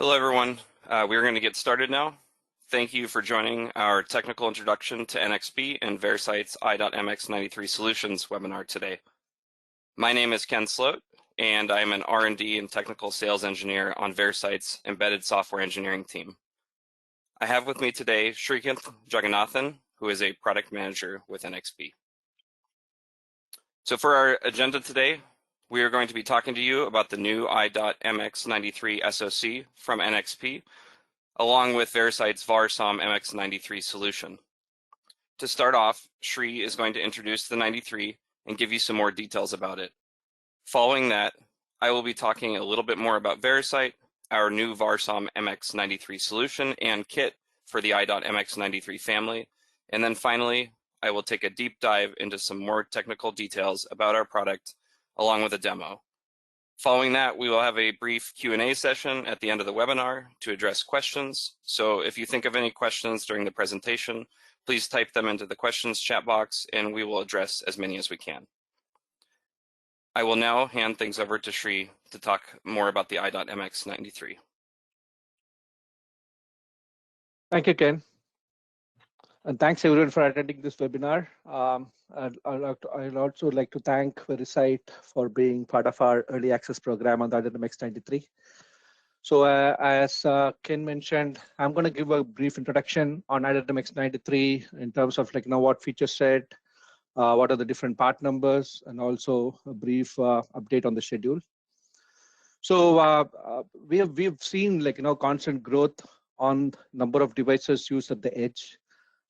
Hello, everyone. We're going to get started now. Thank you for joining our technical introduction to NXP and Variscite's i.MX 93 solutions webinar today. My name is Ken Sloat, and I'm an R&D and technical sales engineer on Variscite's embedded software engineering team. I have with me today Srikanth Jagannathan, who is a product manager with NXP. So for our agenda today, we are going to be talking to you about the new i.MX 93 SoC from NXP, along with Variscite's Varsam MX93 solution. To start off, Sri is going to introduce the 93 and give you some more details about it. Following that, I will be talking a little bit more about Variscite, our new Varsam MX93 solution and kit for the i.MX93 family, and then finally, I will take a deep dive into some more technical details about our product along with a demo. Following that, we will have a brief Q&A session at the end of the webinar to address questions. So if you think of any questions during the presentation, please type them into the questions chat box and we will address as many as we can. I will now hand things over to Sri to talk more about the i.MX 93. Thank you, Ken. And thanks everyone for attending this webinar. I'd also like to thank Variscite for being part of our early access program on the i.MX 93. So as Ken mentioned, I'm going to give a brief introduction on i.MX 93 in terms of what feature set, what are the different part numbers, and also a brief update on the schedule. So we've seen constant growth on number of devices used at the edge.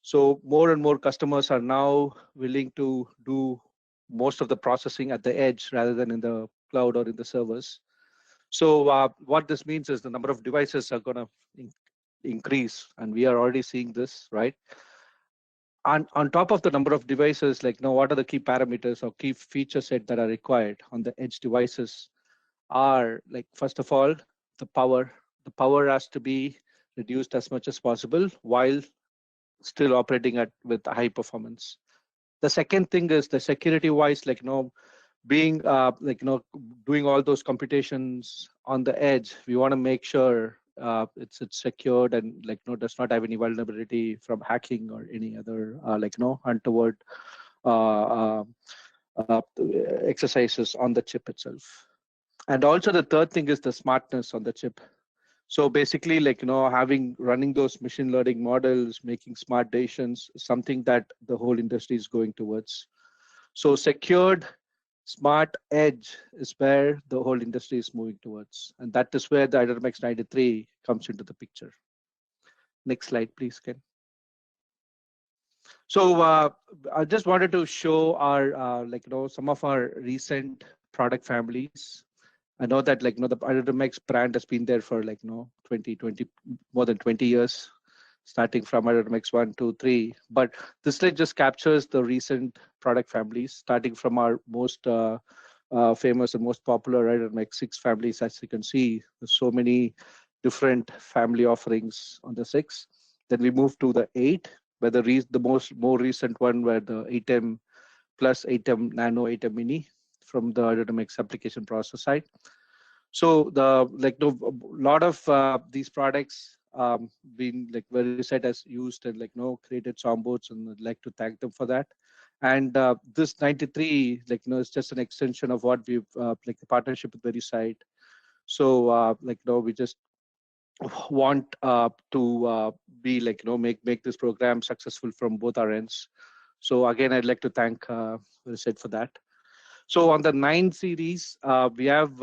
So more and more customers are now willing to do most of the processing at the edge rather than in the cloud or in the servers. So what this means is the number of devices are going to increase, and we are already seeing this, right? On top of the number of devices, what are the key parameters or key feature set that are required on the edge devices are, first of all, the power. The power has to be reduced as much as possible while still operating with high performance. The second thing is the security wise, being doing all those computations on the edge, we want to make sure it's secured and does not have any vulnerability from hacking or any other untoward exercises on the chip itself. And also the third thing is the smartness on the chip. So basically, running those machine learning models, making smart decisions, something that the whole industry is going towards. So secured, smart edge is where the whole industry is moving towards. And that is where the i.MX 93 comes into the picture. Next slide, please, Ken. So I just wanted to show our, some of our recent product families. I know that the i.MX brand has been there for more than 20 years, starting from i.MX 1, 2, 3. But this slide just captures the recent product families, starting from our most famous and most popular i.MX 6 families. As you can see, there's so many different family offerings on the 6. Then we move to the 8, where the more recent one were the 8M plus 8M Nano, 8M Mini from the i.MX application processor side. So a lot of these products been Variscite has used and created soundboards, and I'd like to thank them for that. And this 93 is just an extension of what we've the partnership with Variscite. So we just want to be make this program successful from both our ends. So again, I'd like to thank Variscite for that. So on the 9 series, we have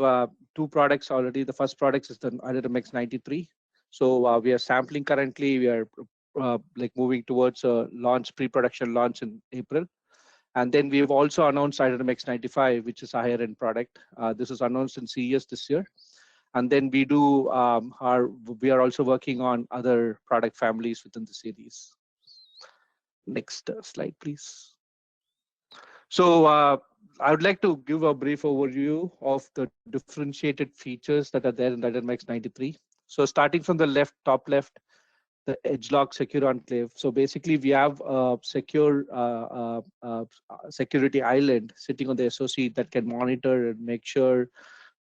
2 products already. The first product is the i.MX 93. So we are sampling currently. We are moving towards a launch, pre-production launch in April. And then we've also announced i.MX 95, which is a higher end product. This is announced in CES this year. And then we are also working on other product families within the series. Next slide, please. So I would like to give a brief overview of the differentiated features that are there in i.MX 93. So starting from the left, top left, the edge lock secure enclave. So basically, we have a secure security island sitting on the SoC that can monitor and make sure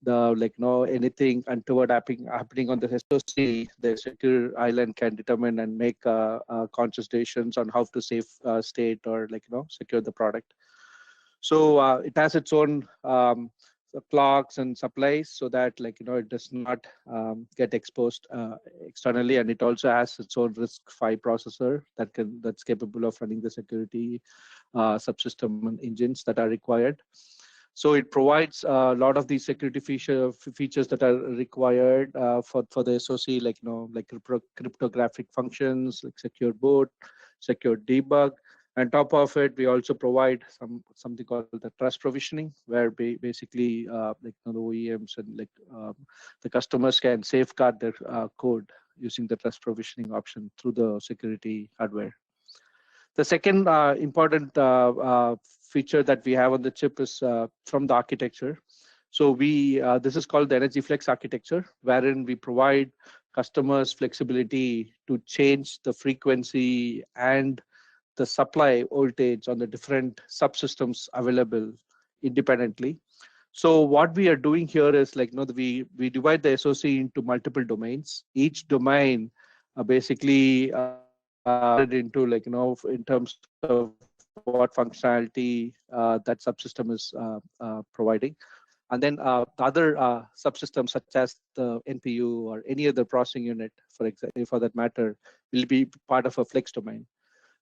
anything untoward happening on the SoC, the secure island can determine and make conscious decisions on how to save state or secure the product. So it has its own clocks and supplies so that it does not get exposed externally, and it also has its own RISC-V processor that's capable of running the security subsystem and engines that are required. So it provides a lot of these security features that are required for the SoC, like cryptographic functions, like secure boot, secure debug. On top of it, we also provide something called the trust provisioning, where basically the OEMs and the customers can safeguard their code using the trust provisioning option through the security hardware. The second important feature that we have on the chip is from the architecture. So this is called the Energy Flex architecture, wherein we provide customers flexibility to change the frequency and the supply voltage on the different subsystems available independently. So what we are doing here is we divide the SoC into multiple domains. Each domain basically into in terms of what functionality that subsystem is providing. And then the other subsystems such as the NPU or any other processing unit, for that matter, will be part of a flex domain.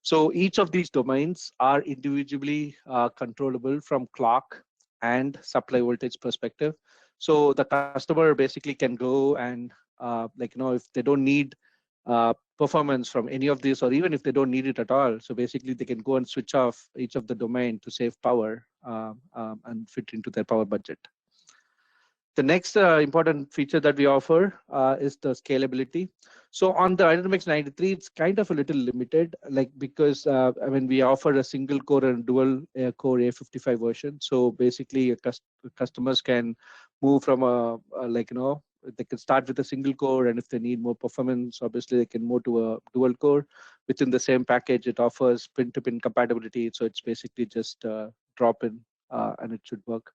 So each of these domains are individually controllable from clock and supply voltage perspective. So the customer basically can go and if they don't need performance from any of these, or even if they don't need it at all, so basically they can go and switch off each of the domain to save power and fit into their power budget. The next important feature that we offer is the scalability. So on the i.MX 93, it's kind of a little limited, because we offer a single core and dual core A55 version. So basically, customers can move from they can start with a single core, and if they need more performance, obviously they can move to a dual core. Within the same package, it offers pin-to-pin compatibility, so it's basically just drop in and it should work.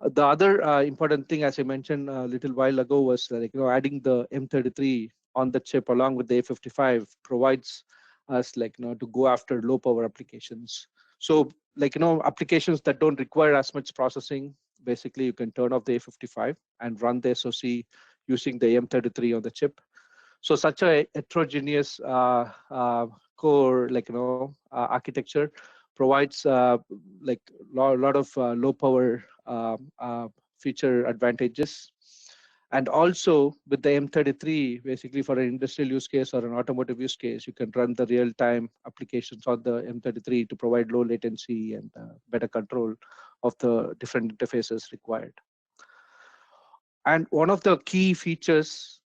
The other important thing, as I mentioned a little while ago, was adding the M33 on the chip along with the A55 provides us to go after low power applications. So applications that don't require as much processing, basically you can turn off the A55 and run the SoC using the M33 on the chip. So such a heterogeneous core architecture provides lot of low power feature advantages. And also with the M33, basically for an industrial use case or an automotive use case, you can run the real-time applications on the M33 to provide low latency and better control of the different interfaces required. And one of the key features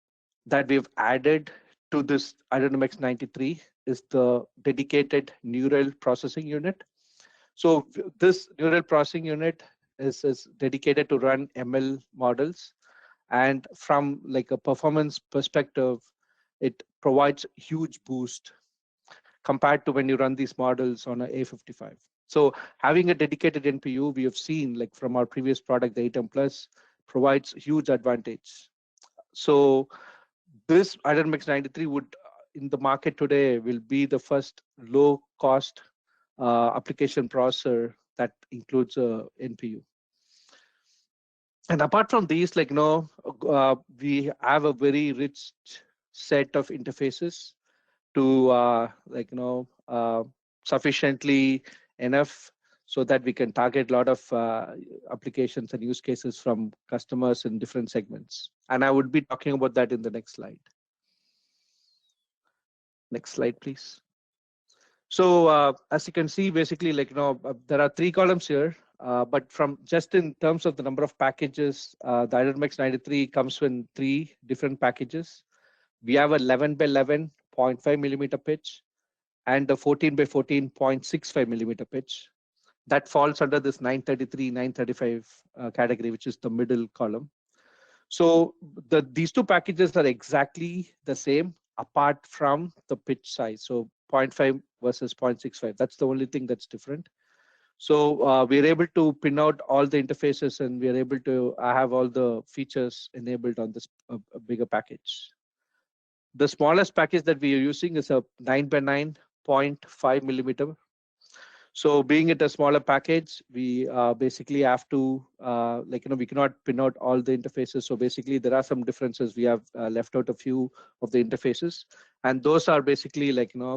that we've added to this i.MX 93 is the dedicated neural processing unit. So this neural processing unit is dedicated to run ML models, and from a performance perspective, it provides huge boost compared to when you run these models on an A55. So having a dedicated NPU, we have seen from our previous product, the 8M Plus, provides huge advantage. So this i.MX 93 would, in the market today, will be the first low cost application processor that includes a NPU. And apart from these, we have a very rich set of interfaces to sufficiently enough so that we can target a lot of applications and use cases from customers in different segments. And I would be talking about that in the next slide. Next slide, please. So as you can see, basically, there are 3 columns here. But from just in terms of the number of packages, the i.MX 93 comes in 3 different packages. We have a 11 by 11 0.5 millimeter pitch and a 14 by 14 0.65 millimeter pitch. That falls under this 933, 935 category, which is the middle column. So these 2 packages are exactly the same apart from the pitch size. So 0.5 versus 0.65. That's the only thing that's different. So we're able to pin out all the interfaces, and we're able to have all the features enabled on this bigger package. The smallest package that we are using is a 9 by 9.5 millimeter. So being it a smaller package, we basically have to, we cannot pin out all the interfaces. So basically there are some differences. We have left out a few of the interfaces, and those are basically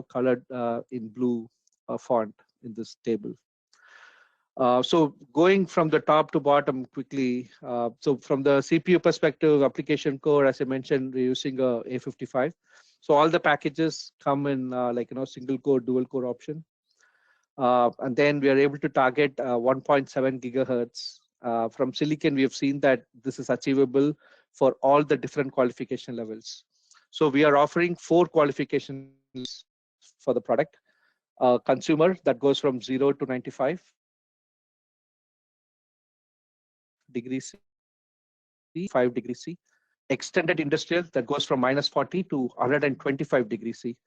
colored in blue font in this table. So going from the top to bottom quickly, so from the CPU perspective, application core, as I mentioned, we're using a A55. So all the packages come in single core, dual core option. And then we are able to target 1.7 gigahertz. From silicon, we have seen that this is achievable for all the different qualification levels. So we are offering 4 qualifications for the product. Consumer, that goes from 0 to 95 degrees C, 5 degrees C. Extended industrial, that goes from -40 to 125 degrees C.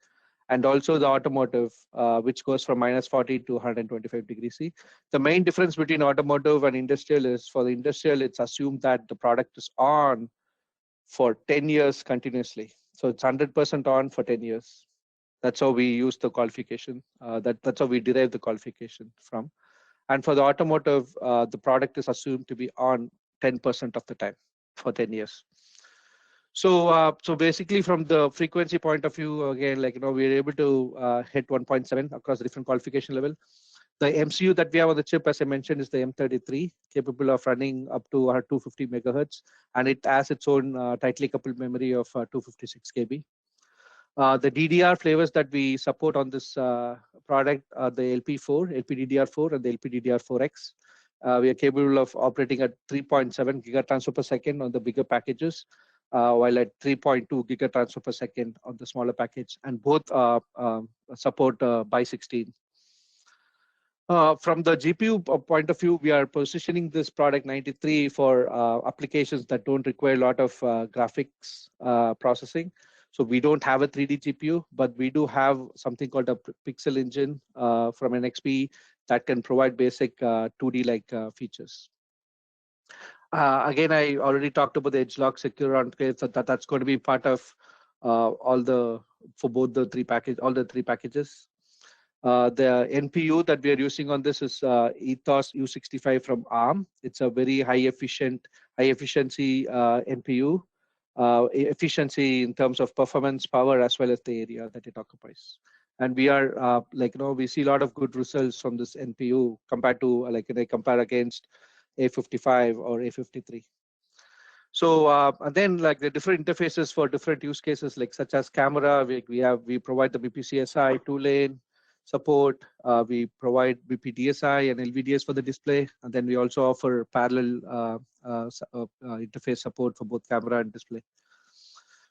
And also the automotive, which goes from -40 to 125 degrees C. The main difference between automotive and industrial is, for the industrial, it's assumed that the product is on for 10 years continuously. So it's 100% on for 10 years. That's how we use the qualification. That's how we derive the qualification from. And for the automotive, the product is assumed to be on 10% of the time for 10 years. So basically, from the frequency point of view, again, we're able to hit 1.7 across different qualification level. The MCU that we have on the chip, as I mentioned, is the M33, capable of running up to 250 megahertz, and it has its own tightly coupled memory of 256 KB. The DDR flavors that we support on this product are the LP4, LPDDR4, and the LPDDR4X. We are capable of operating at 3.7 gigatransfer per second on the bigger packages, while at 3.2 gigatransfer per second on the smaller package, and both support by 16. From the GPU point of view, we are positioning this product 93 for applications that don't require a lot of graphics processing. So we don't have a 3D GPU, but we do have something called a pixel engine from NXP that can provide basic 2D-like features. Again, I already talked about the edge lock secure enclave, so that's going to be part of all the three packages. The NPU that we are using on this is Ethos U65 from ARM. It's a very high efficiency NPU. Efficiency in terms of performance, power, as well as the area that it occupies. And we are we see a lot of good results from this NPU compared to they compare against A55 or A53. So and then the different interfaces for different use cases, such as camera, we provide the BPCSI 2-lane support. We provide BPDSI and LVDS for the display, and then we also offer parallel interface support for both camera and display.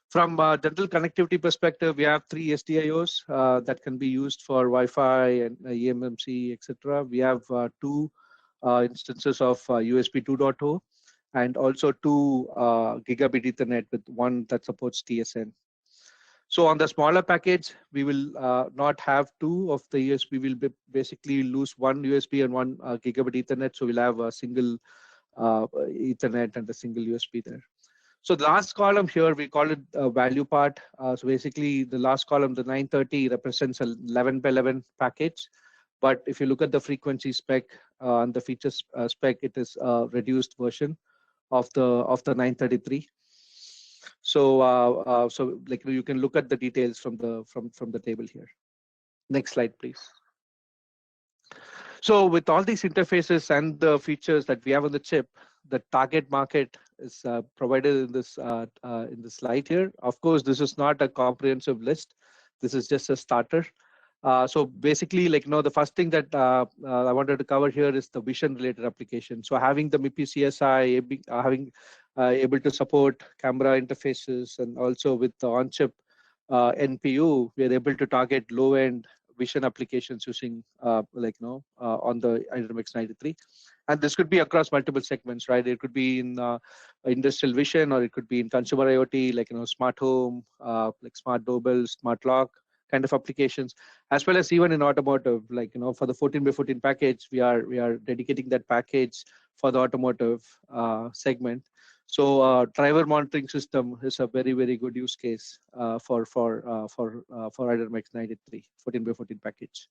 From a general connectivity perspective, we have 3 SDIOs that can be used for Wi-Fi and eMMC, etc. We have 2 instances of USB 2.0 and also 2 gigabit Ethernet with 1 that supports TSN. So on the smaller package, we will not have 2 of the USB. We will basically lose 1 USB and 1 gigabit Ethernet. So we'll have a single Ethernet and a single USB there. So the last column here, we call it value part. So basically, the last column, the 930, represents a 11 by 11 package. But if you look at the frequency spec and the features spec, it is a reduced version of the 933. So you can look at the details from the table here. Next slide, please. So with all these interfaces and the features that we have on the chip, the target market is provided in this slide here. Of course, this is not a comprehensive list. This is just a starter. So basically, the first thing that I wanted to cover here is the vision-related application. So having the MIPI CSI, having able to support camera interfaces, and also with the on-chip NPU, we are able to target low-end vision applications using on the i.MX 93. And this could be across multiple segments, right? It could be in industrial vision, or it could be in consumer IoT, smart home, smart doorbell, smart lock, kind of applications, as well as even in automotive, like, for the 14x14 package, we are dedicating that package for the automotive segment. So driver monitoring system is a very, very good use case for i.MX 93 14x14 package.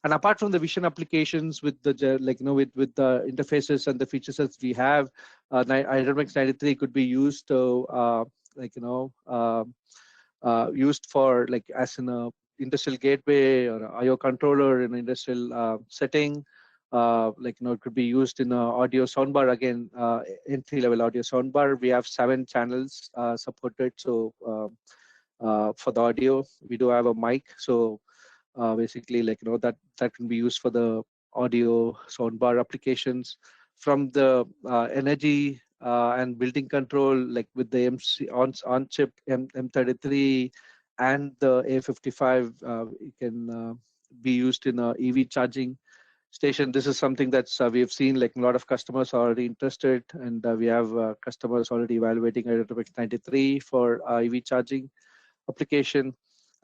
And apart from the vision applications with the with the interfaces and the feature sets we have, i.MX 93 could be used to used for as in a industrial gateway or a IO controller in an industrial setting. It could be used in a audio soundbar, again, entry-level audio soundbar. We have 7 channels supported. So for the audio, we do have a mic. So basically, that can be used for the audio soundbar applications. From the energy and building control, like with the on-chip M33 and the A55, it can be used in a EV charging station. This is something that we have seen, like a lot of customers are already interested, and we have customers already evaluating i.MX 93 for EV charging application,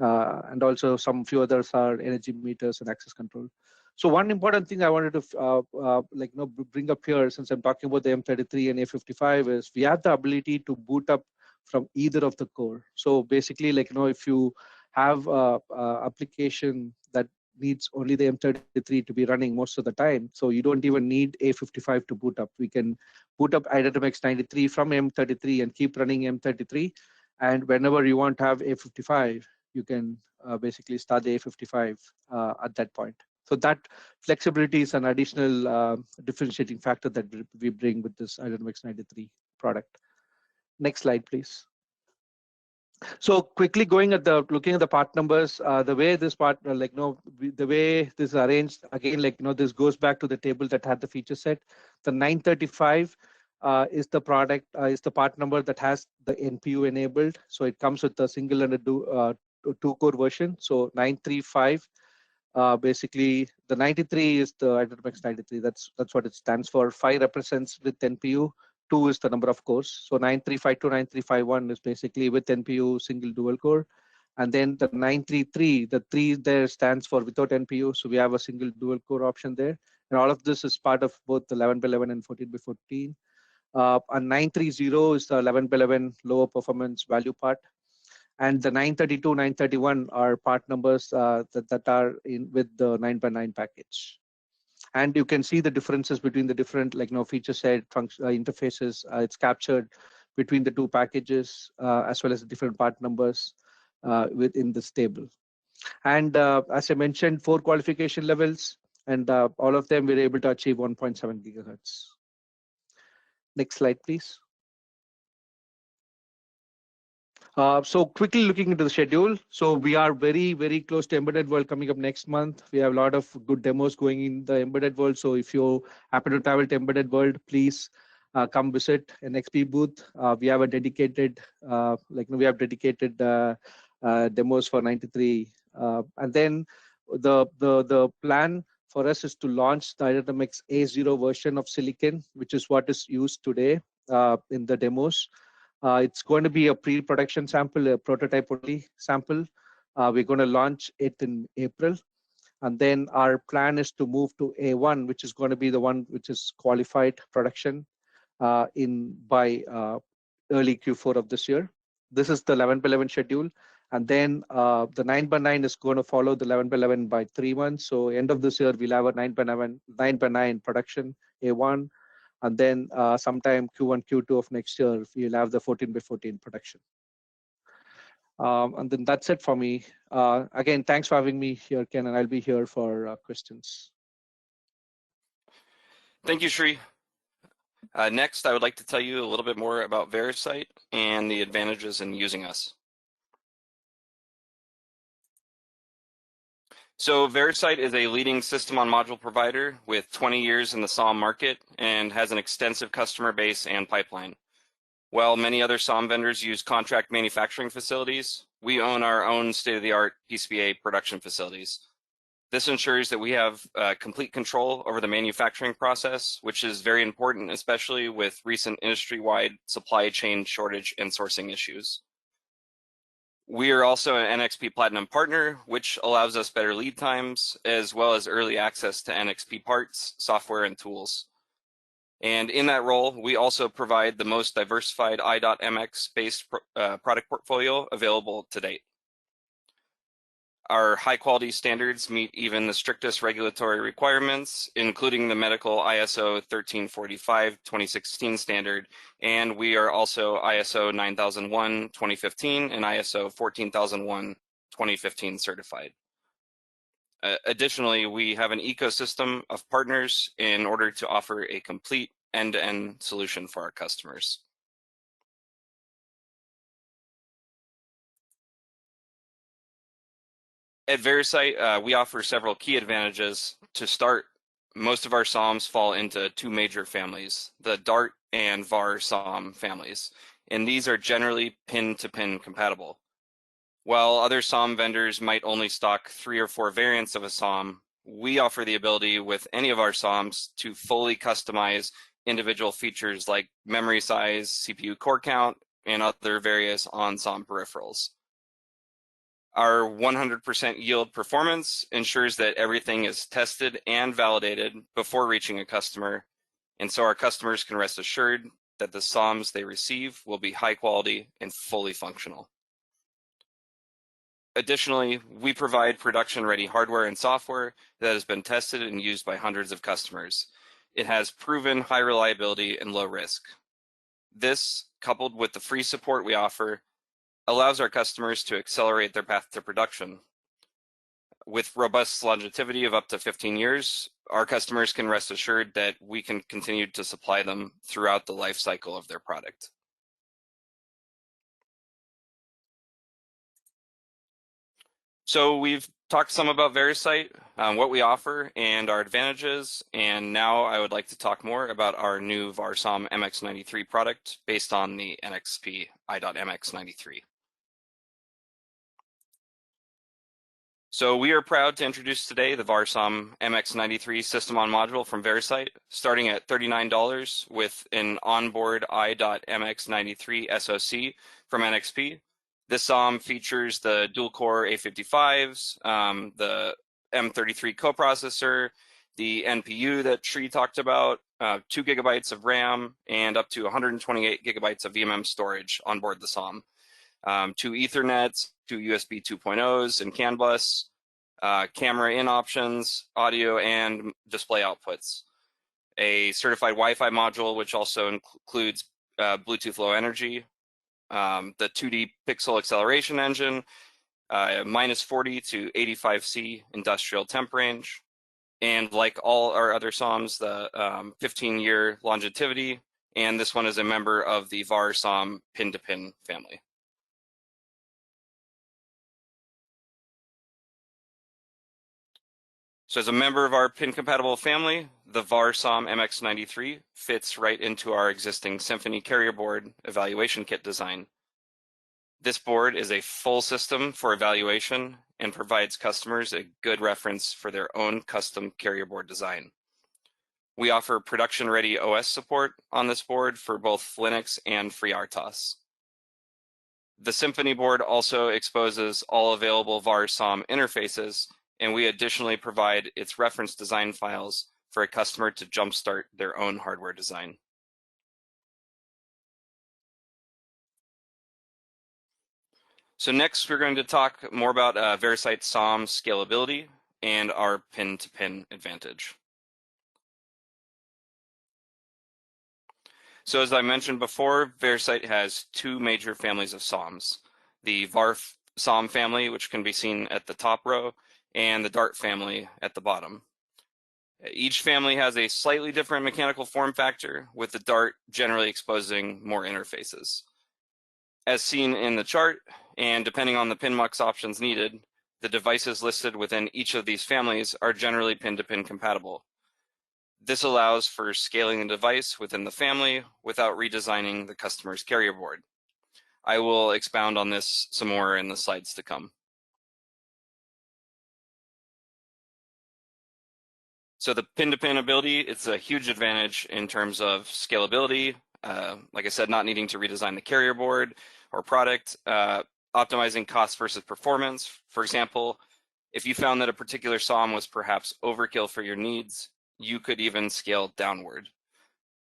and also some few others are energy meters and access control. So one important thing I wanted to bring up here, since I'm talking about the M33 and A55, is we have the ability to boot up from either of the core. So basically, if you have a application that needs only the M33 to be running most of the time, so you don't even need A55 to boot up. We can boot up i.MX 93 from M33 and keep running M33. And whenever you want to have A55, you can basically start the A55 at that point. So that flexibility is an additional differentiating factor that we bring with this i.MX 93 product. Next slide, please. So quickly looking at the part numbers, the way this part, the way this is arranged, again, this goes back to the table that had the feature set. The 935 is the product, is the part number that has the NPU enabled. So it comes with a single and a 2-core version. So 935, basically the 93 is the i.MX 93. That's what it stands for. 5 represents with NPU. 2 is the number of cores. So 9352, 9351 is basically with NPU, single dual core. And then the 933, the 3 there stands for without NPU. So we have a single dual core option there. And all of this is part of both the 11x11 and 14x14. And 930 is the 11x11 lower performance value part. And the 932, 931 are part numbers that are in with the 9x9 package. And you can see the differences between the different feature set interfaces. It's captured between the 2 packages, as well as the different part numbers within this table. And as I mentioned, 4 qualification levels, and all of them we're able to achieve 1.7 gigahertz. Next slide, please. So quickly looking into the schedule. So we are very, very close to Embedded World coming up next month. We have a lot of good demos going in the Embedded World. So if you happen to travel to Embedded World, please come visit NXP booth. We have a dedicated, we have dedicated demos for 93. And then the plan for us is to launch the i.MX A0 version of Silicon, which is what is used today in the demos. It's going to be a pre-production sample, a prototype only sample. We're going to launch it in April. And then our plan is to move to A1, which is going to be the one which is qualified production by early Q4 of this year. This is the 11x11 schedule. And then the 9x9 is going to follow the 11x11 by 3 months. So end of this year, we'll have a 9x9 production, A1. And then sometime Q1, Q2 of next year, we'll have the 14x14 production. And then that's it for me. Again, thanks for having me here, Ken, and I'll be here for questions. Thank you, Sri. Next, I would like to tell you a little bit more about Variscite and the advantages in using us. So Variscite is a leading system on module provider with 20 years in the SOM market and has an extensive customer base and pipeline. While many other SOM vendors use contract manufacturing facilities, we own our own state-of-the-art PCBA production facilities. This ensures that we have complete control over the manufacturing process, which is very important, especially with recent industry-wide supply chain shortage and sourcing issues. We are also an NXP Platinum partner, which allows us better lead times, as well as early access to NXP parts, software, and tools. And in that role, we also provide the most diversified i.MX-based product portfolio available to date. Our high-quality standards meet even the strictest regulatory requirements, including the medical ISO 1345-2016 standard, and we are also ISO 9001-2015 and ISO 14001-2015 certified. Additionally, we have an ecosystem of partners in order to offer a complete end-to-end solution for our customers. At Variscite, we offer several key advantages. To start, most of our SOMs fall into two major families, the DART and VAR SOM families, and these are generally pin-to-pin compatible. While other SOM vendors might only stock 3 or 4 variants of a SOM, we offer the ability with any of our SOMs to fully customize individual features like memory size, CPU core count, and other various on-SOM peripherals. Our 100% yield performance ensures that everything is tested and validated before reaching a customer, and so our customers can rest assured that the SOMs they receive will be high quality and fully functional. Additionally, we provide production-ready hardware and software that has been tested and used by hundreds of customers. It has proven high reliability and low risk. This, coupled with the free support we offer, allows our customers to accelerate their path to production. With robust longevity of up to 15 years, our customers can rest assured that we can continue to supply them throughout the life cycle of their product. So we've talked some about Variscite, what we offer, and our advantages, and now I would like to talk more about our new VARSOM MX93 product based on the NXP i.MX93. So we are proud to introduce today the VARSOM MX93 system on module from Variscite, starting at $39 with an onboard i.MX93 SoC from NXP. This SOM features the dual-core A55s, the M33 coprocessor, the NPU that Sri talked about, 2 gigabytes of RAM, and up to 128 gigabytes of eMEM storage on board the SOM. 2 Ethernets, 2 USB 2.0s and CAN bus, camera in options, audio and display outputs. A certified Wi-Fi module, which also includes Bluetooth Low Energy, the 2D pixel acceleration engine, minus 40 to 85C industrial temp range, and like all our other SOMs, the 15-year longevity, and this one is a member of the VAR SOM pin-to-pin family. So as a member of our pin-compatible family, the VARSOM MX93 fits right into our existing Symphony carrier board evaluation kit design. This board is a full system for evaluation and provides customers a good reference for their own custom carrier board design. We offer production-ready OS support on this board for both Linux and FreeRTOS. The Symphony board also exposes all available VARSOM interfaces, and we additionally provide its reference design files for a customer to jumpstart their own hardware design. So next, we're going to talk more about Variscite SOM scalability and our pin-to-pin advantage. So as I mentioned before, Variscite has 2 major families of SOMs, the VAR SOM family, which can be seen at the top row, and the DART family at the bottom. Each family has a slightly different mechanical form factor, with the DART generally exposing more interfaces. As seen in the chart, and depending on the PinMux options needed, the devices listed within each of these families are generally pin-to-pin compatible. This allows for scaling the device within the family without redesigning the customer's carrier board. I will expound on this some more in the slides to come. So the pin-to-pin ability, it's a huge advantage in terms of scalability. Like I said, not needing to redesign the carrier board or product. optimizing cost versus performance. For example, if you found that a particular SOM was perhaps overkill for your needs, you could even scale downward.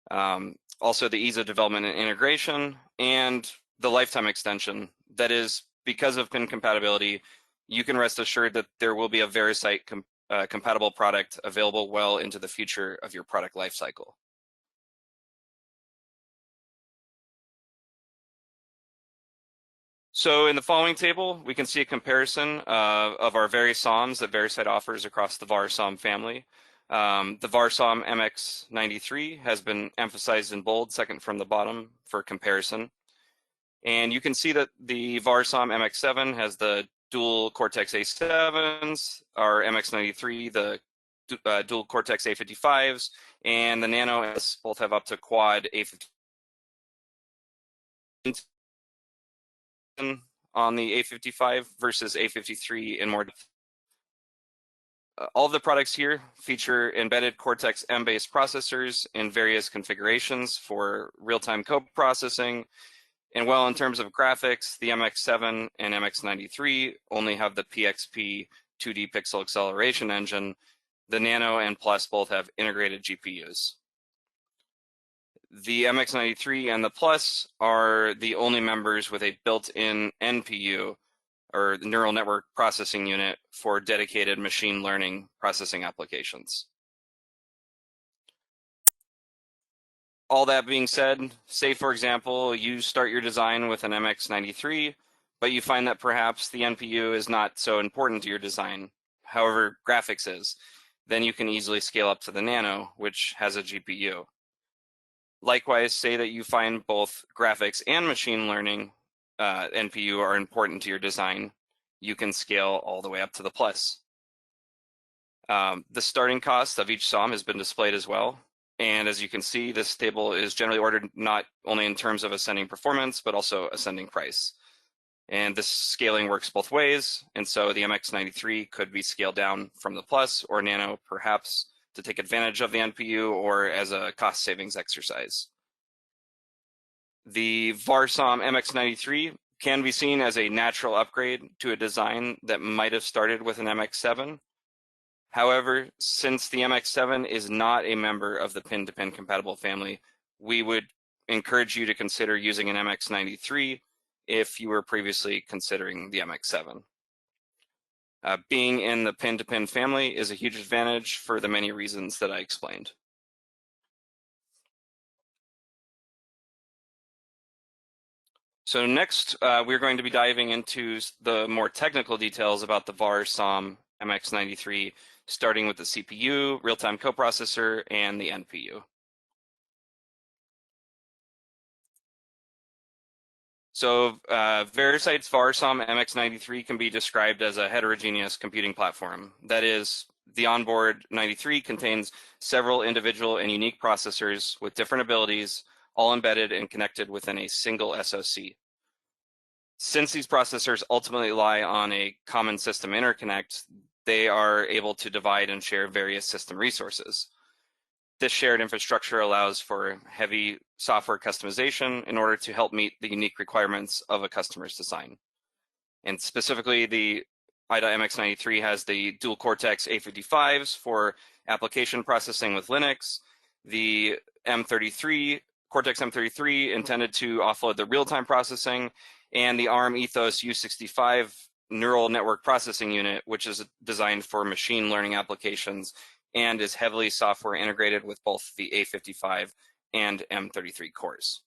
Also, the ease of development and integration, and the lifetime extension. That is, because of pin compatibility, you can rest assured that there will be a Variscite compatible product available well into the future of your product lifecycle. So in the following table, we can see a comparison of our various SOMs that Variscite offers across the VAR SOM family. The VAR SOM MX93 has been emphasized in bold, second from the bottom, for comparison. And you can see that the VAR SOM MX7 has the dual Cortex A7s, our MX93, the dual Cortex A55s, and the Nano both have up to quad A50 on the A55 versus A53 in more depth. All of the products here feature embedded Cortex M-based processors in various configurations for real-time co-processing. And while in terms of graphics, the MX7 and MX93 only have the PXP 2D pixel acceleration engine, the Nano and Plus both have integrated GPUs. The MX93 and the Plus are the only members with a built-in NPU, or the neural network processing unit, for dedicated machine learning processing applications. All that being said, say for example, you start your design with an MX93, but you find that perhaps the NPU is not so important to your design, however graphics is, then you can easily scale up to the Nano, which has a GPU. Likewise, say that you find both graphics and machine learning NPU are important to your design, you can scale all the way up to the Plus. The starting cost of each SOM has been displayed as well. And as you can see, this table is generally ordered not only in terms of ascending performance, but also ascending price. And this scaling works both ways. And so the MX93 could be scaled down from the Plus or Nano, perhaps to take advantage of the NPU or as a cost savings exercise. The VAR SOM MX93 can be seen as a natural upgrade to a design that might have started with an MX7. However, since the MX7 is not a member of the pin-to-pin compatible family, we would encourage you to consider using an MX93 if you were previously considering the MX7. Being in the pin-to-pin family is a huge advantage for the many reasons that I explained. So next, we're going to be diving into the more technical details about the VAR SOM MX93, starting with the CPU, real-time coprocessor, and the NPU. So Variscite's VAR SOM MX93 can be described as a heterogeneous computing platform. That is, the onboard 93 contains several individual and unique processors with different abilities, all embedded and connected within a single SoC. Since these processors ultimately lie on a common system interconnect, they are able to divide and share various system resources. This shared infrastructure allows for heavy software customization in order to help meet the unique requirements of a customer's design. And specifically, the i.MX93 has the dual Cortex A55s for application processing with Linux, the M33, Cortex M33 intended to offload the real-time processing, and the ARM Ethos U65 neural network processing unit, which is designed for machine learning applications and is heavily software integrated with both the A55 and M33 cores.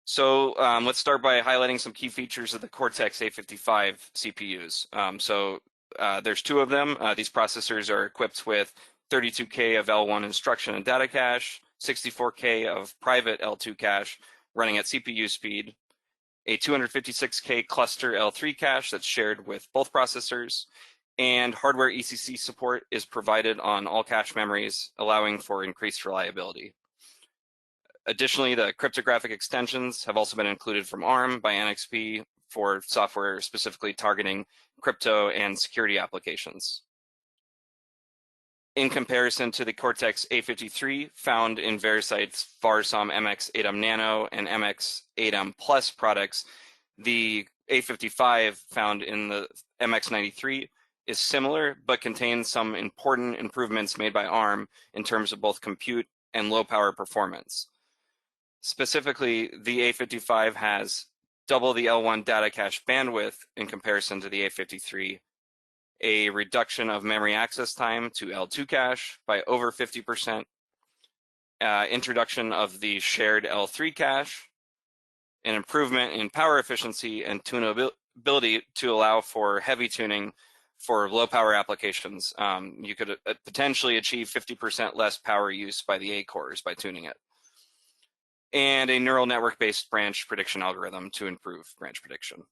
So let's start by highlighting some key features of the Cortex A55 CPUs. There's two of them. These processors are equipped with 32K of L1 instruction and data cache, 64K of private L2 cache running at CPU speed, a 256K cluster L3 cache that's shared with both processors, and hardware ECC support is provided on all cache memories, allowing for increased reliability. Additionally, the cryptographic extensions have also been included from ARM by NXP for software specifically targeting crypto and security applications. In comparison to the Cortex A53 found in Variscite's Varsam MX 8M Nano and MX 8M Plus products, the A55 found in the MX93 is similar, but contains some important improvements made by ARM in terms of both compute and low power performance. Specifically, the A55 has double the L1 data cache bandwidth in comparison to the A53, a reduction of memory access time to L2 cache by over 50%, introduction of the shared L3 cache, an improvement in power efficiency and tunability to allow for heavy tuning for low power applications. You could potentially achieve 50% less power use by the A cores by tuning it. And a neural network-based branch prediction algorithm to improve branch prediction.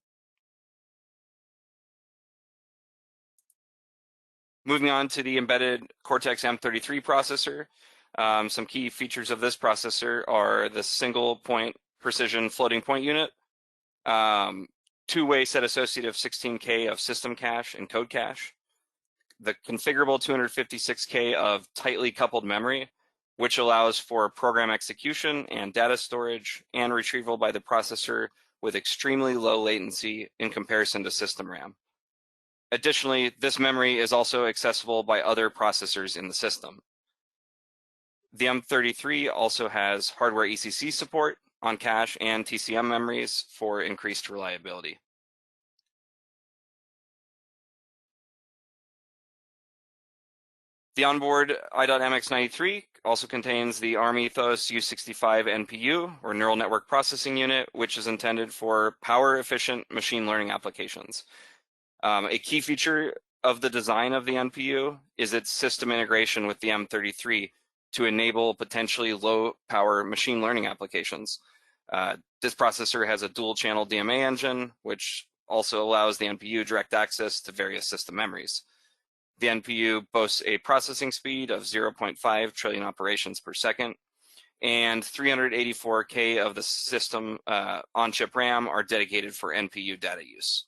Moving on to the embedded Cortex M33 processor, some key features of this processor are the single point precision floating point unit, two-way set associative 16K of system cache and code cache, the configurable 256K of tightly coupled memory, which allows for program execution and data storage and retrieval by the processor with extremely low latency in comparison to system RAM. Additionally, this memory is also accessible by other processors in the system. The M33 also has hardware ECC support on cache and TCM memories for increased reliability. The onboard i.MX93 also contains the ARM Ethos U65 NPU, or Neural Network Processing Unit, which is intended for power-efficient machine learning applications. A key feature of the design of the NPU is its system integration with the M33 to enable potentially low power machine learning applications. This processor has a dual channel DMA engine, which also allows the NPU direct access to various system memories. The NPU boasts a processing speed of 0.5 trillion operations per second, and 384K of the system on-chip RAM are dedicated for NPU data use.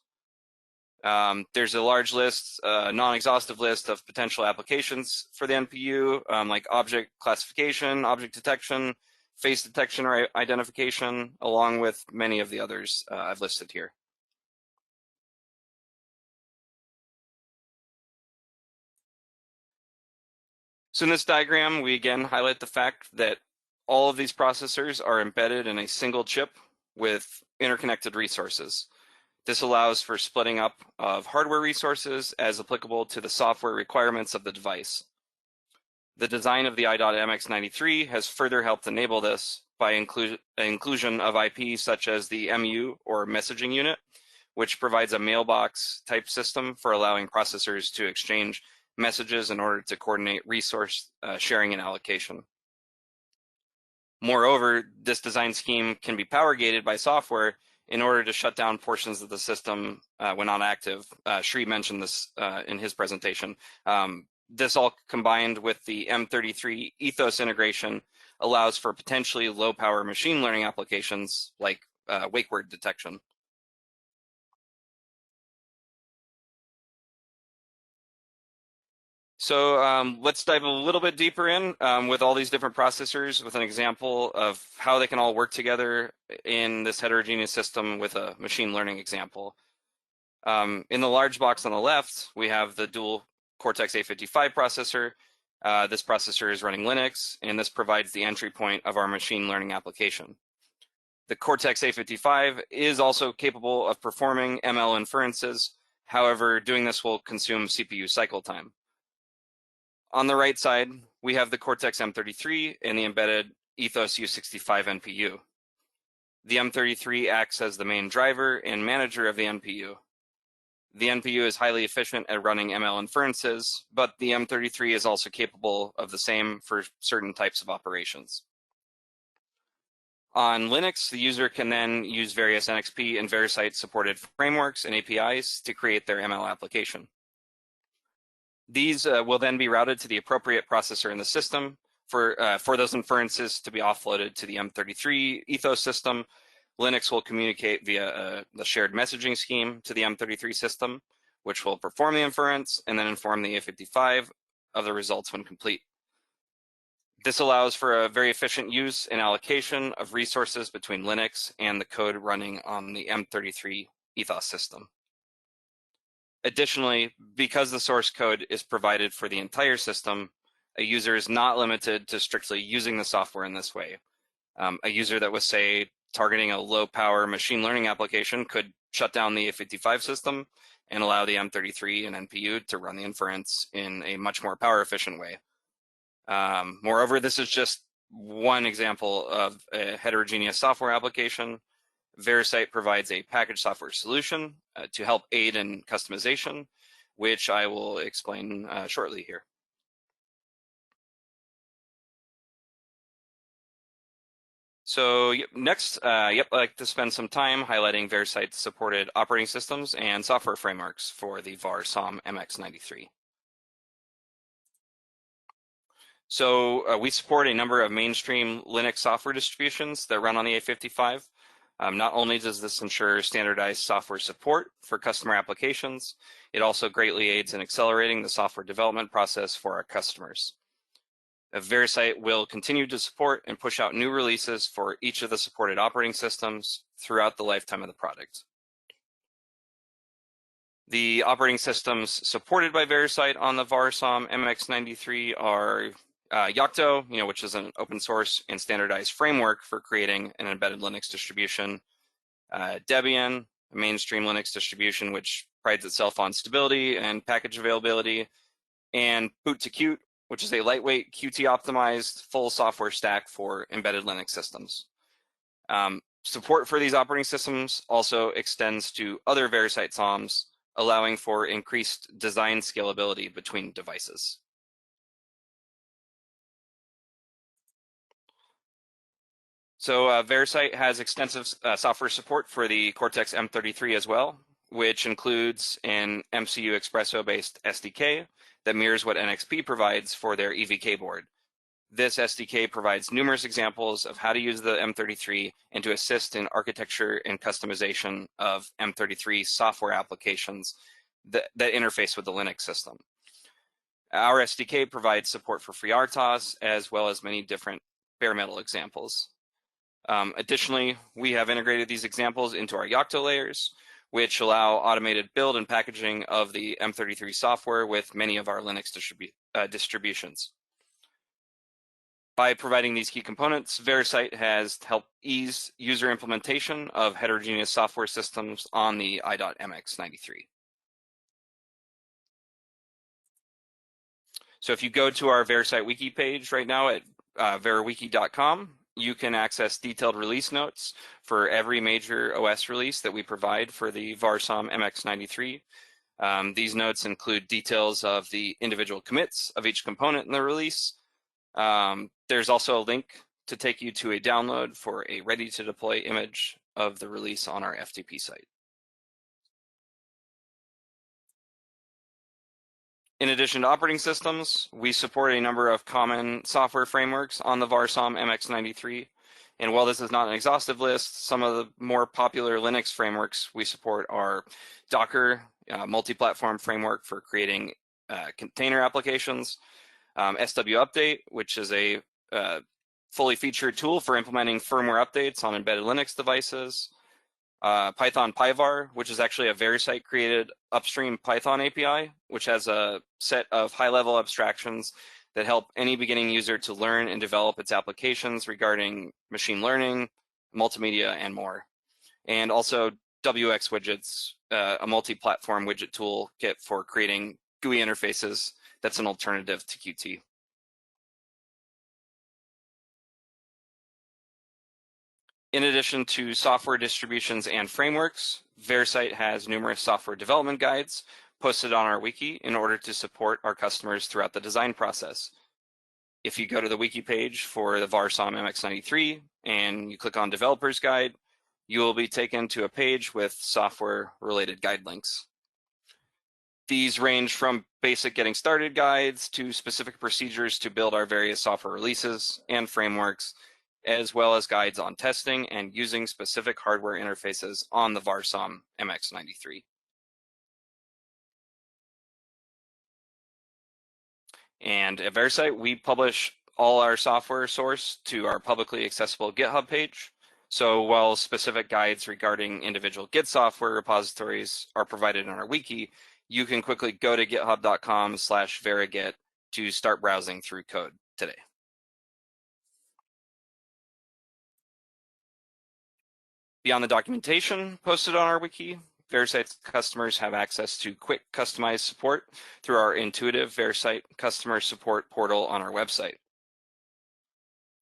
There's a large list, non-exhaustive list of potential applications for the NPU, like object classification, object detection, face detection or identification, along with many of the others I've listed here. So in this diagram, we again highlight the fact that all of these processors are embedded in a single chip with interconnected resources. This allows for splitting up of hardware resources as applicable to the software requirements of the device. The design of the i.MX93 has further helped enable this by inclusion of IP such as the MU, or messaging unit, which provides a mailbox type system for allowing processors to exchange messages in order to coordinate resource sharing and allocation. Moreover, this design scheme can be power gated by software in order to shut down portions of the system when not active. Sri mentioned this in his presentation. This all combined with the M33 Ethos integration allows for potentially low power machine learning applications like wake word detection. So let's dive a little bit deeper in with all these different processors with an example of how they can all work together in this heterogeneous system with a machine learning example. In the large box on the left, we have the dual Cortex A55 processor. This processor is running Linux, and this provides the entry point of our machine learning application. The Cortex A55 is also capable of performing ML inferences. However, doing this will consume CPU cycle time. On the right side, we have the Cortex M33 and the embedded Ethos U65 NPU. The M33 acts as the main driver and manager of the NPU. The NPU is highly efficient at running ML inferences, but the M33 is also capable of the same for certain types of operations. On Linux, the user can then use various NXP and Variscite supported frameworks and APIs to create their ML application. These will then be routed to the appropriate processor in the system for those inferences to be offloaded to the M33 Ethos system. Linux will communicate via the shared messaging scheme to the M33 system, which will perform the inference and then inform the A55 of the results when complete. This allows for a very efficient use and allocation of resources between Linux and the code running on the M33 ethos system. Additionally, because the source code is provided for the entire system, a user is not limited to strictly using the software in this way. A user that was, say, targeting a low-power machine learning application could shut down the A55 system and allow the M33 and NPU to run the inference in a much more power-efficient way. Moreover, this is just one example of a heterogeneous software application. Variscite provides a packaged software solution to help aid in customization, which I will explain shortly here. So next, I'd like to spend some time highlighting Variscite's supported operating systems and software frameworks for the VAR SOM MX93. So we support a number of mainstream Linux software distributions that run on the A55. Not only does this ensure standardized software support for customer applications, it also greatly aids in accelerating the software development process for our customers. Variscite will continue to support and push out new releases for each of the supported operating systems throughout the lifetime of the product. The operating systems supported by Variscite on the VAR SOM MX93 are Yocto, which is an open source and standardized framework for creating an embedded Linux distribution. Debian, a mainstream Linux distribution which prides itself on stability and package availability. And Boot2Qt, which is a lightweight Qt-optimized full software stack for embedded Linux systems. Support for these operating systems also extends to other Variscite SOMs, allowing for increased design scalability between devices. So Variscite has extensive software support for the Cortex M33 as well, which includes an MCU Expresso-based SDK that mirrors what NXP provides for their EVK board. This SDK provides numerous examples of how to use the M33 and to assist in architecture and customization of M33 software applications that interface with the Linux system. Our SDK provides support for FreeRTOS as well as many different bare metal examples. Additionally, we have integrated these examples into our Yocto layers, which allow automated build and packaging of the M33 software with many of our Linux distributions. By providing these key components, Variscite has helped ease user implementation of heterogeneous software systems on the i.MX 93. So if you go to our Variscite wiki page right now at verawiki.com, you can access detailed release notes for every major OS release that we provide for the VAR SOM MX93. These notes include details of the individual commits of each component in the release. There's also a link to take you to a download for a ready-to-deploy image of the release on our FTP site. In addition to operating systems, we support a number of common software frameworks on the VAR SOM MX93. And while this is not an exhaustive list, some of the more popular Linux frameworks we support are Docker, multi-platform framework for creating container applications, SW Update, which is a fully featured tool for implementing firmware updates on embedded Linux devices, Python PyVar, which is actually a Variscite created upstream Python API, which has a set of high-level abstractions that help any beginning user to learn and develop its applications regarding machine learning, multimedia, and more. And also WX Widgets, a multi-platform widget toolkit for creating GUI interfaces that's an alternative to Qt. In addition to software distributions and frameworks, Variscite has numerous software development guides posted on our wiki in order to support our customers throughout the design process. If you go to the wiki page for the VAR SOM MX93 and you click on Developer's Guide, you will be taken to a page with software-related guide links. These range from basic getting started guides to specific procedures to build our various software releases and frameworks, as well as guides on testing and using specific hardware interfaces on the VAR SOM MX93. And at Variscite, we publish all our software source to our publicly accessible GitHub page. So while specific guides regarding individual Git software repositories are provided in our wiki, you can quickly go to github.com/varigit to start browsing through code today. Beyond the documentation posted on our wiki, Variscite's customers have access to quick customized support through our intuitive Variscite customer support portal on our website.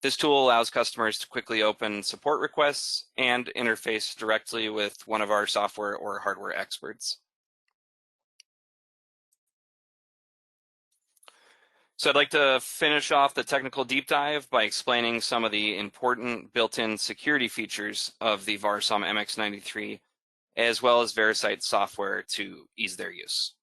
This tool allows customers to quickly open support requests and interface directly with one of our software or hardware experts. So I'd like to finish off the technical deep dive by explaining some of the important built-in security features of the Varsom MX93, as well as Variscite software to ease their use.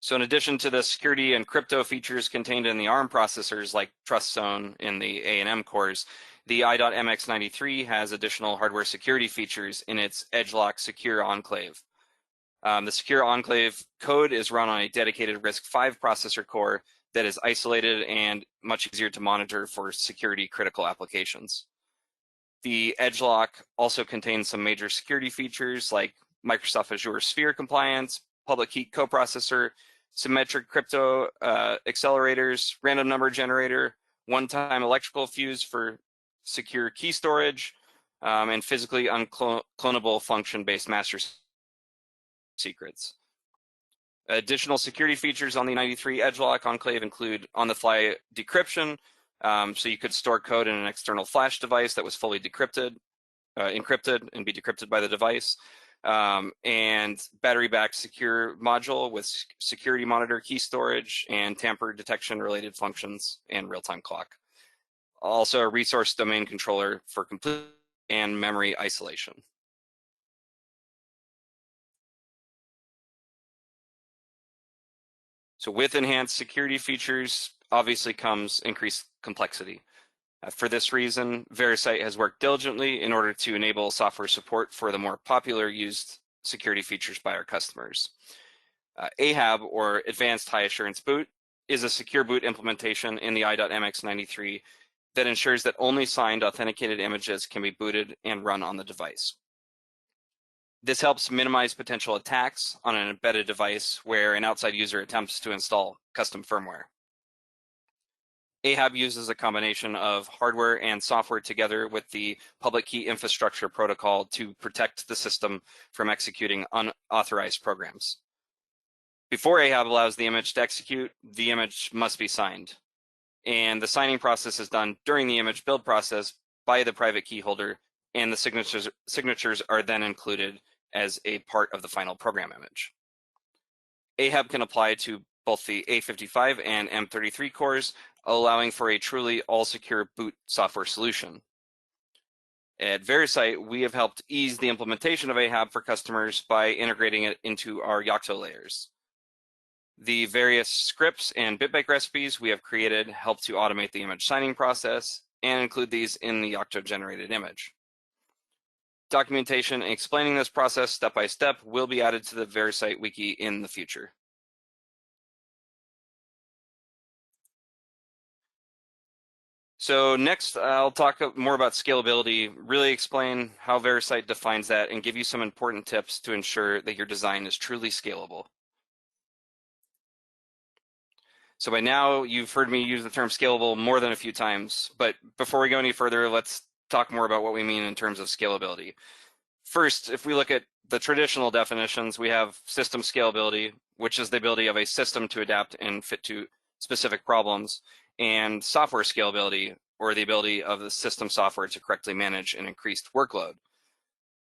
So in addition to the security and crypto features contained in the ARM processors like Trust Zone in the A&M cores, the i.MX93 has additional hardware security features in its EdgeLock Secure Enclave. The Secure Enclave code is run on a dedicated RISC-V processor core that is isolated and much easier to monitor for security critical applications. The EdgeLock also contains some major security features like Microsoft Azure Sphere compliance, public key coprocessor, symmetric crypto accelerators, random number generator, one-time electrical fuse for secure key storage, and physically unclonable function-based master secrets. Additional security features on the 93 EdgeLock Enclave include on-the-fly decryption, so you could store code in an external flash device that was fully encrypted and be decrypted by the device, and battery-backed secure module with security monitor key storage and tamper detection related functions and real-time clock. Also a resource domain controller for complete and memory isolation. So with enhanced security features, obviously comes increased complexity. For this reason, Variscite has worked diligently in order to enable software support for the more popular used security features by our customers. AHAB, or Advanced High Assurance Boot, is a secure boot implementation in the i.MX93 that ensures that only signed authenticated images can be booted and run on the device. This helps minimize potential attacks on an embedded device where an outside user attempts to install custom firmware. AHAB uses a combination of hardware and software together with the public key infrastructure protocol to protect the system from executing unauthorized programs. Before AHAB allows the image to execute, the image must be signed. And the signing process is done during the image build process by the private key holder, and the signatures are then included as a part of the final program image. AHAB can apply to both the A55 and M33 cores, allowing for a truly all-secure boot software solution. At Variscite, we have helped ease the implementation of AHAB for customers by integrating it into our Yocto layers. The various scripts and bitbake recipes we have created help to automate the image signing process and include these in the Yocto generated image. Documentation explaining this process step by step will be added to the Variscite wiki in the future. So next, I'll talk more about scalability, really explain how Variscite defines that, and give you some important tips to ensure that your design is truly scalable. So by now, you've heard me use the term scalable more than a few times, but before we go any further, let's talk more about what we mean in terms of scalability. First, if we look at the traditional definitions, we have system scalability, which is the ability of a system to adapt and fit to specific problems, and software scalability, or the ability of the system software to correctly manage an increased workload.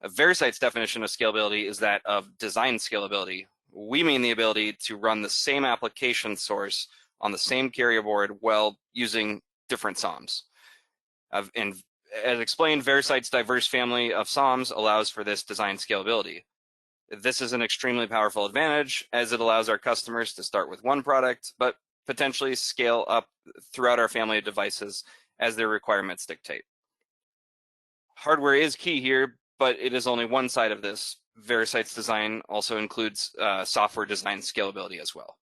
Variscite's definition of scalability is that of design scalability. We mean the ability to run the same application source on the same carrier board while using different SOMs. And as explained, Variscite's diverse family of SOMs allows for this design scalability. This is an extremely powerful advantage as it allows our customers to start with one product, but potentially scale up throughout our family of devices as their requirements dictate. Hardware is key here, but it is only one side of this Variscite's design also includes software design scalability as well.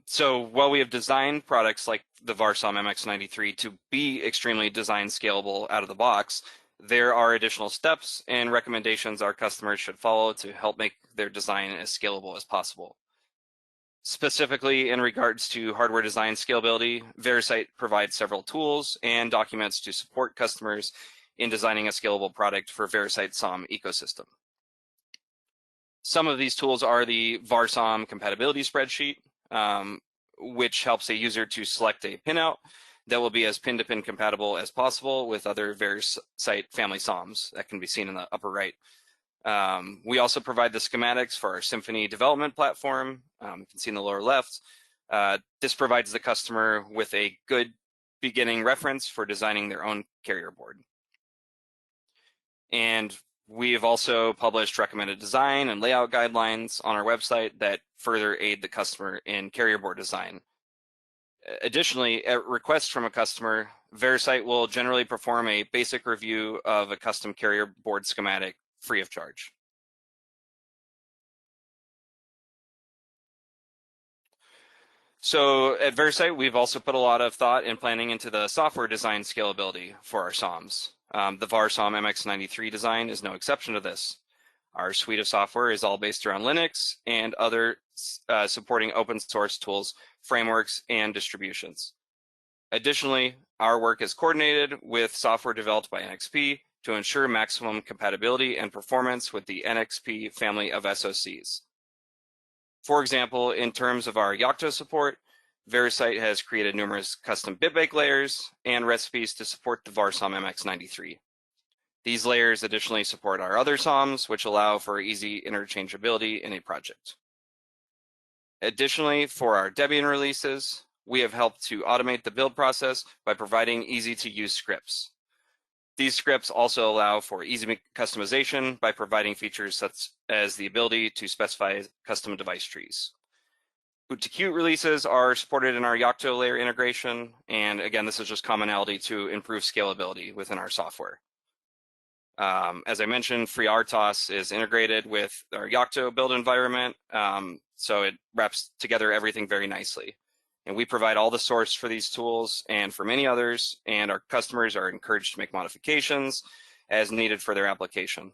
So while we have designed products like the Varsom MX93 to be extremely design scalable out of the box, there are additional steps and recommendations our customers should follow to help make their design as scalable as possible. Specifically in regards to hardware design scalability, Variscite provides several tools and documents to support customers in designing a scalable product for Variscite SOM ecosystem. Some of these tools are the Varsom compatibility spreadsheet, which helps a user to select a pinout that will be as pin-to-pin compatible as possible with other Variscite family SOMs that can be seen in the upper right. We also provide the schematics for our Symphony development platform. You can see in the lower left. This provides the customer with a good beginning reference for designing their own carrier board. And we have also published recommended design and layout guidelines on our website that further aid the customer in carrier board design. Additionally, at request from a customer, Variscite will generally perform a basic review of a custom carrier board schematic free of charge. So at Variscite, we've also put a lot of thought and planning into the software design scalability for our SOMs. The Varsom MX93 design is no exception to this. Our suite of software is all based around Linux and other supporting open source tools, frameworks, and distributions. Additionally, our work is coordinated with software developed by NXP to ensure maximum compatibility and performance with the NXP family of SoCs. For example, in terms of our Yocto support, Variscite has created numerous custom bitbake layers and recipes to support the Varsom MX93. These layers additionally support our other SOMs, which allow for easy interchangeability in a project. Additionally, for our Debian releases, we have helped to automate the build process by providing easy-to-use scripts. These scripts also allow for easy customization by providing features such as the ability to specify custom device trees. Boot to Qt releases are supported in our Yocto layer integration, and again, this is just commonality to improve scalability within our software. As I mentioned, FreeRTOS is integrated with our Yocto build environment, so it wraps together everything very nicely. And we provide all the source for these tools and for many others, and our customers are encouraged to make modifications as needed for their application.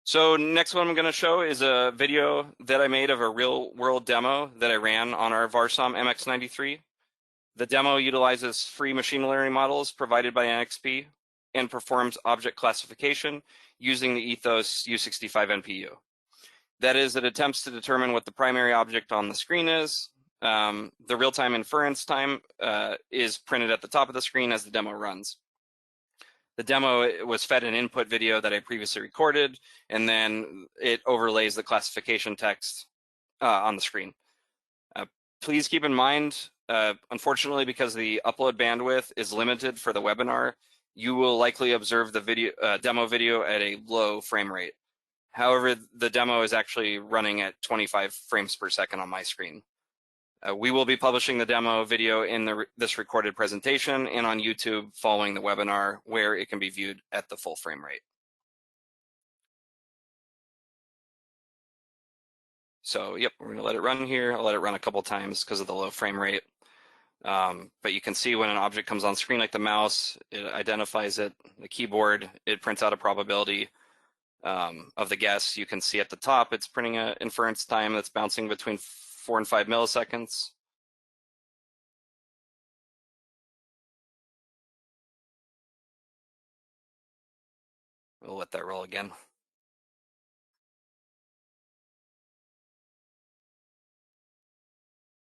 So next one I'm going to show is a video that I made of a real-world demo that I ran on our Varsom MX93. The demo utilizes free machine learning models provided by NXP and performs object classification using the Ethos U65 NPU. That is, it attempts to determine what the primary object on the screen is. The real-time inference time is printed at the top of the screen as the demo runs. The demo was fed an input video that I previously recorded, and then it overlays the classification text on the screen. Please keep in mind, unfortunately, because the upload bandwidth is limited for the webinar, you will likely observe the video, demo video at a low frame rate. However, the demo is actually running at 25 frames per second on my screen. We will be publishing the demo video in this recorded presentation and on YouTube following the webinar, where it can be viewed at the full frame rate. So, yep, we're gonna let it run here. I'll let it run a couple times because of the low frame rate. But you can see when an object comes on screen, like the mouse, it identifies it. The keyboard, it prints out a probability of the guess. You can see at the top, it's printing an inference time that's bouncing between 4 and 5 milliseconds. We'll let that roll again.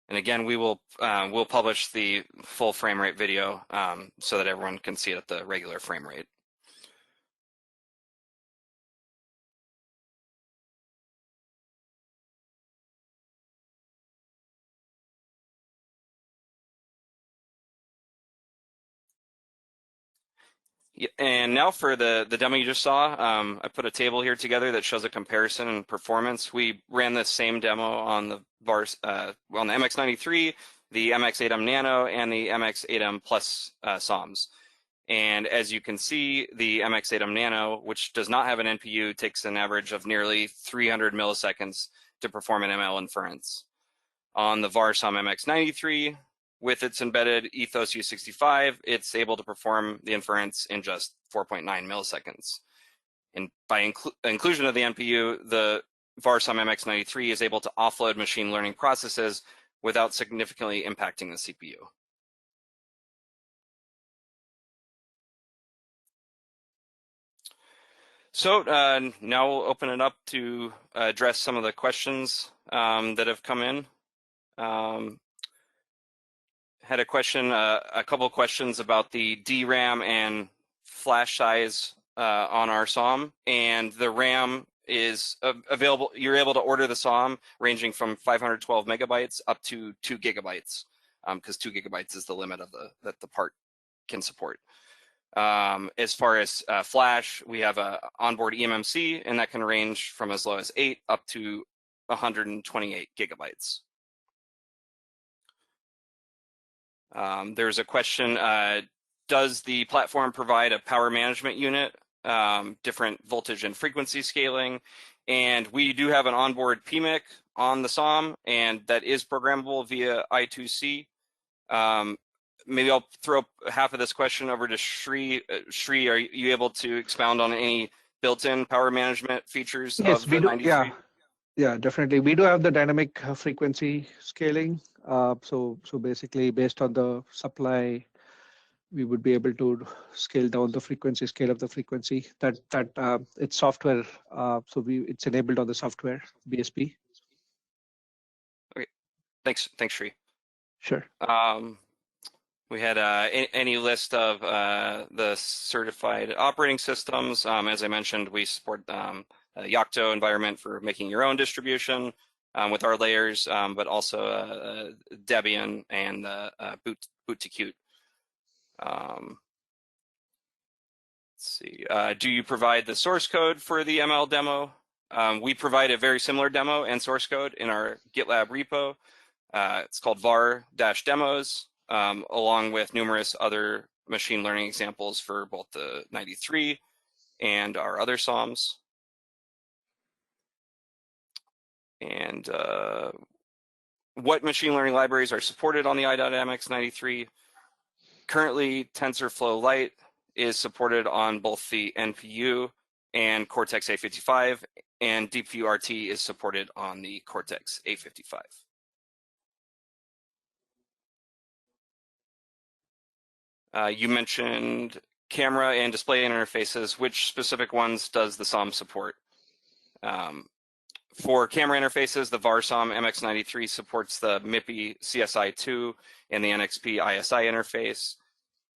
And again, we'll publish the full frame rate video so that everyone can see it at the regular frame rate. And now for the demo you just saw, I put a table here together that shows a comparison in performance. We ran this same demo on the MX93 the MX8M Nano and the MX8M Plus SOMs. And as you can see, the MX8M Nano, which does not have an NPU, takes an average of nearly 300 milliseconds to perform an ML inference. On the Varsum MX93, with its embedded Ethos U65, it's able to perform the inference in just 4.9 milliseconds. And by inclusion of the NPU, the Varsum MX93 is able to offload machine learning processes without significantly impacting the CPU. So now we'll open it up to address some of the questions that have come in. Had a question, a couple of questions about the DRAM and flash size on our SOM, and the RAM is available. You're able to order the SOM ranging from 512 megabytes up to 2 gigabytes, because 2 gigabytes is the limit of that the part can support. As far as flash, we have a onboard eMMC, and that can range from as low as 8 up to 128 gigabytes. There's a question, does the platform provide a power management unit, different voltage and frequency scaling? And we do have an onboard PMIC on the SOM, and that is programmable via I2C. Maybe I'll throw half of this question over to Shri. Shri, are you able to expound on any built-in power management features Yes, of the we do. 93? Yeah, definitely. We do have the dynamic frequency scaling. So basically, based on the supply, we would be able to scale down the frequency, scale up the frequency. It's software. So it's enabled on the software BSP. Okay, thanks, Shri. Sure. We had any list of the certified operating systems. As I mentioned, we support Yocto environment for making your own distribution with our layers, but also Debian and boot to Qt. Let's see. Do you provide the source code for the ML demo? We provide a very similar demo and source code in our GitLab repo. It's called var-demos, along with numerous other machine learning examples for both the 93 and our other SOMs. And what machine learning libraries are supported on the i.MX 93? Currently, TensorFlow Lite is supported on both the NPU and Cortex A55, and DeepView RT is supported on the Cortex A55. You mentioned camera and display interfaces. Which specific ones does the SOM support? For camera interfaces, the Varsum MX93 supports the MIPI CSI2 and the NXP ISI interface.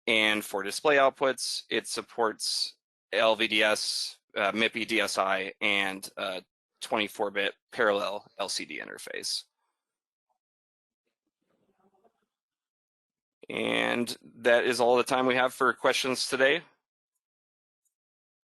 And for display outputs, it supports LVDS, MIPI DSI, and 24-bit parallel LCD interface. And that is all the time we have for questions today.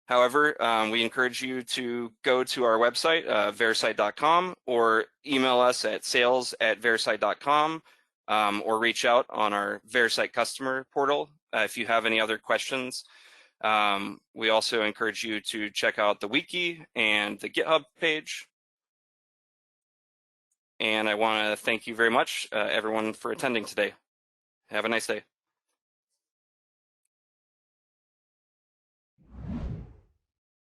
However, we encourage you to go to our website, variscite.com, or email us at sales@variscite.com, or reach out on our Variscite customer portal if you have any other questions. We also encourage you to check out the wiki and the GitHub page. And I want to thank you very much, everyone, for attending today. Have a nice day.